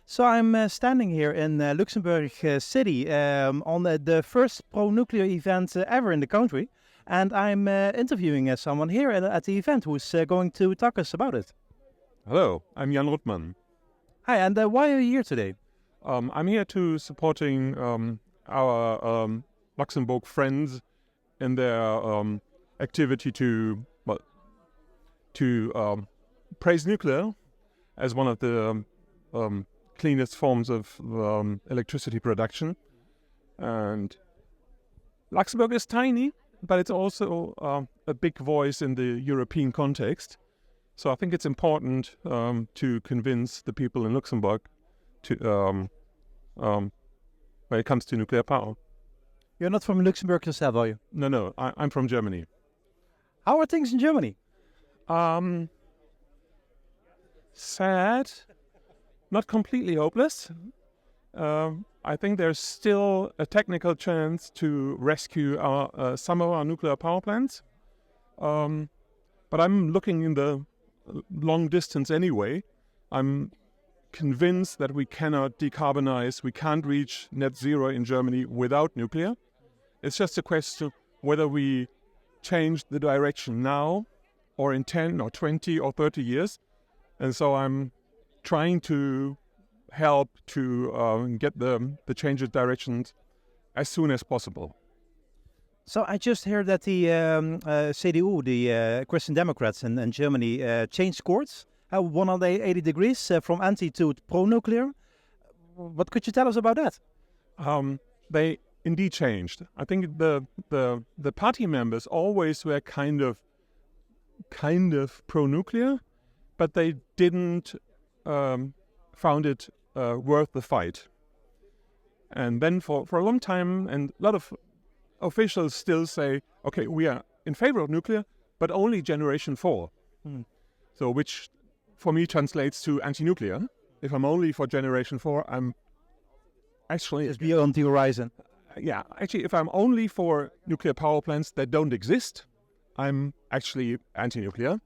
So I'm standing here in Luxembourg City on the first pro-nuclear event ever in the country, and I'm interviewing someone here at the event who's going to talk us about it. Hello, I'm Jan Ruttmann. Hi, and why are you here today? I'm here to supporting our Luxembourg friends in their activity to praise nuclear as one of the cleanest forms of electricity production. And Luxembourg is tiny, but it's also a big voice in the European context. So I think it's important to convince the people in Luxembourg to when it comes to nuclear power. You're not from Luxembourg yourself, are you? No, I'm from Germany. How are things in Germany? Sad, not completely hopeless. I think there's still a technical chance to rescue some of our nuclear power plants. But I'm looking in the long distance anyway. I'm convinced that we cannot decarbonize, we can't reach net zero in Germany without nuclear. It's just a question whether we change the direction now or in 10 or 20 or 30 years. And so I'm trying to help to get the change of directions as soon as possible. So I just heard that the CDU, the Christian Democrats in Germany, changed course, 180 degrees from anti to pro-nuclear. What could you tell us about that? They indeed changed. I think the party members always were kind of pro-nuclear, but they didn't found it worth the fight. And then for a long time, and a lot of officials still say, okay, we are in favor of nuclear, but only generation 4. So which for me translates to anti-nuclear. If I'm only for generation 4, I'm actually... It's beyond the horizon. Yeah, actually, if I'm only for nuclear power plants that don't exist, I'm actually anti-nuclear.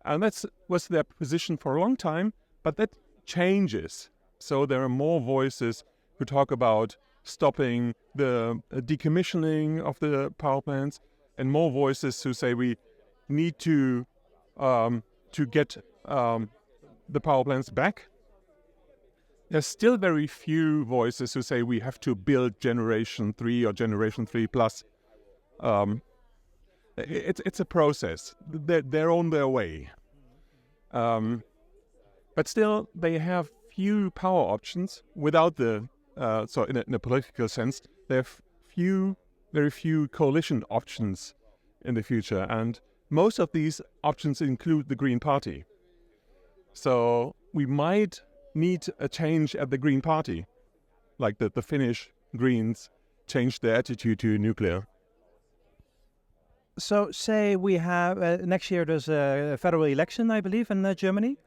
And that was their position for a long time, but that changes. So there are more voices who talk about stopping the decommissioning of the power plants, and more voices who say we need to get the power plants back. There's still very few voices who say we have to build generation 3 or generation 3 plus. It's a process. They're on their way. But still, they have few power options without so in a political sense, they have very few coalition options in the future. And most of these options include the Green Party. So we might need a change at the Green Party, like the Finnish Greens changed their attitude to nuclear. So say we have, next year there's a federal election, I believe, in Germany.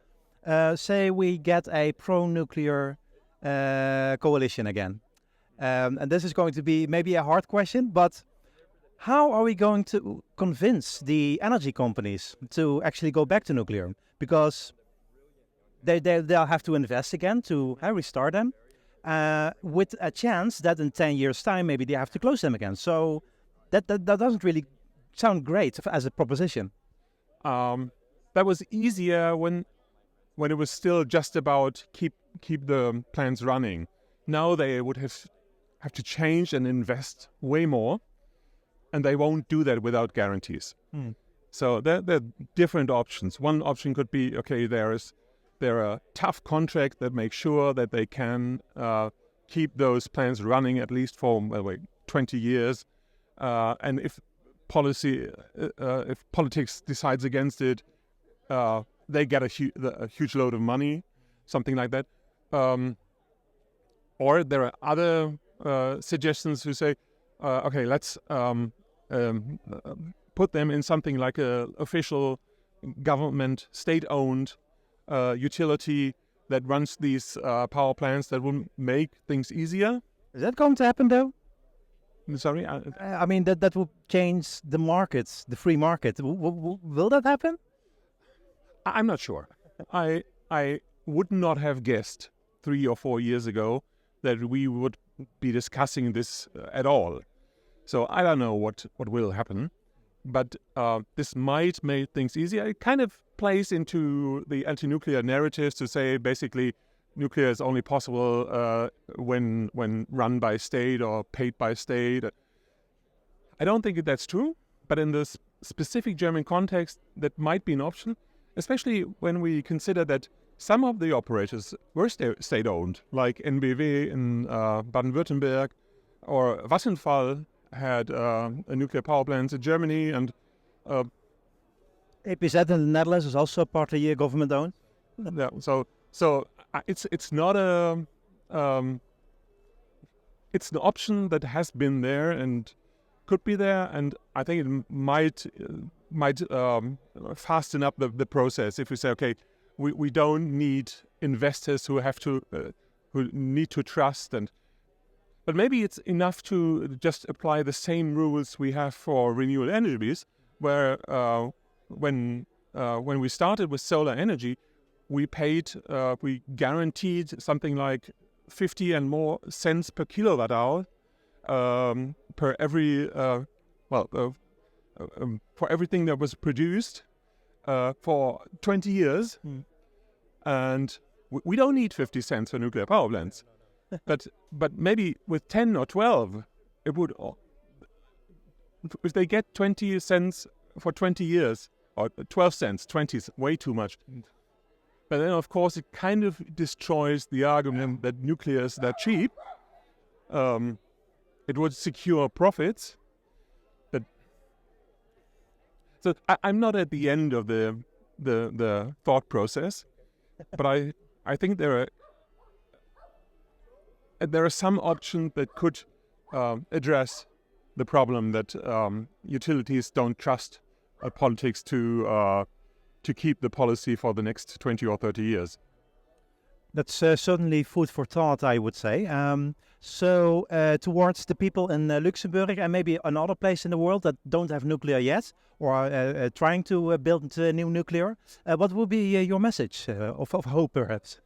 Say we get a pro-nuclear coalition again. And this is going to be maybe a hard question, but how are we going to convince the energy companies to actually go back to nuclear? Because they'll have to invest again to restart them, with a chance that in 10 years' time maybe they have to close them again. So that doesn't really sound great as a proposition. That was easier when it was still just about keep the plants running. Now they would have to change and invest way more, and they won't do that without guarantees. So there are different options. One option could be, okay, there are tough contracts that make sure that they can keep those plants running at least for 20 years. And if politics decides against it, they get a huge load of money, something like that. Or there are other suggestions who say, okay, let's put them in something like an official government, state-owned utility that runs these power plants that will make things easier. Is that going to happen though? Sorry? I mean, that will change the markets, the free market. Will that happen? I'm not sure. I would not have guessed 3 or 4 years ago that we would be discussing this at all. So I don't know what will happen, but this might make things easier. It kind of plays into the anti-nuclear narratives to say basically nuclear is only possible when run by state or paid by state. I don't think that's true, but in this specific German context, that might be an option, especially when we consider that some of the operators were state-owned, like NBW in Baden-Württemberg, or Vattenfall had a nuclear power plant in Germany, and APZ in the Netherlands is also partly government-owned. Yeah, so it's not it's an option that has been there and could be there, and I think it might fasten up the process if we say, okay, we don't need investors who need to trust, but maybe it's enough to just apply the same rules we have for renewable energies, where when we started with solar energy, we guaranteed something like 50 and more cents per kilowatt hour per every for everything that was produced for 20 years. And we don't need 50 cents for nuclear power plants. But maybe with 10 or 12, it would, if they get 20 cents for 20 years, or 12 cents, 20 is way too much. But then, of course, it kind of destroys the argument that nuclear is that cheap. It would secure profits. So I'm not at the end of the thought process, but I think there are some options that could address the problem that utilities don't trust politics to keep the policy for the next 20 or 30 years. That's certainly food for thought, I would say. So towards the people in Luxembourg and maybe another place in the world that don't have nuclear yet, or are trying to build new nuclear, what would be your message of hope, perhaps?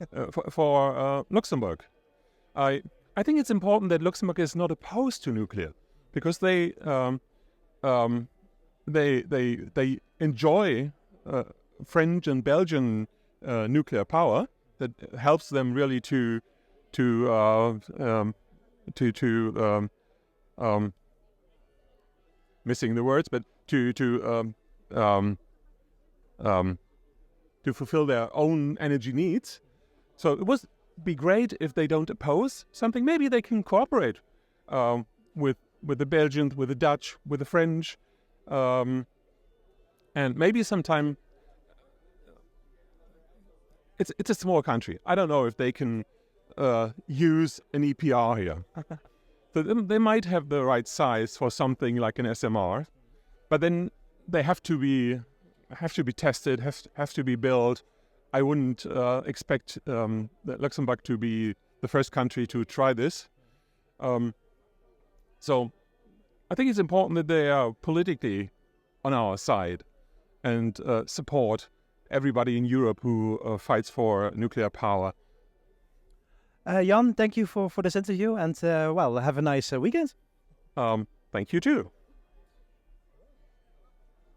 For Luxembourg, I think it's important that Luxembourg is not opposed to nuclear, because they enjoy French and Belgian nuclear power that helps them really to missing the words, but to fulfill their own energy needs. So it would be great if they don't oppose something. Maybe they can cooperate with the Belgians, with the Dutch, with the French, and maybe sometime. It's a small country. I don't know if they can use an EPR here. So they might have the right size for something like an SMR, but then they have to be tested, have to be built. I wouldn't expect Luxembourg to be the first country to try this. So I think it's important that they are politically on our side and support everybody in Europe who fights for nuclear power. Jan, thank you for this interview, and have a nice weekend. Thank you too.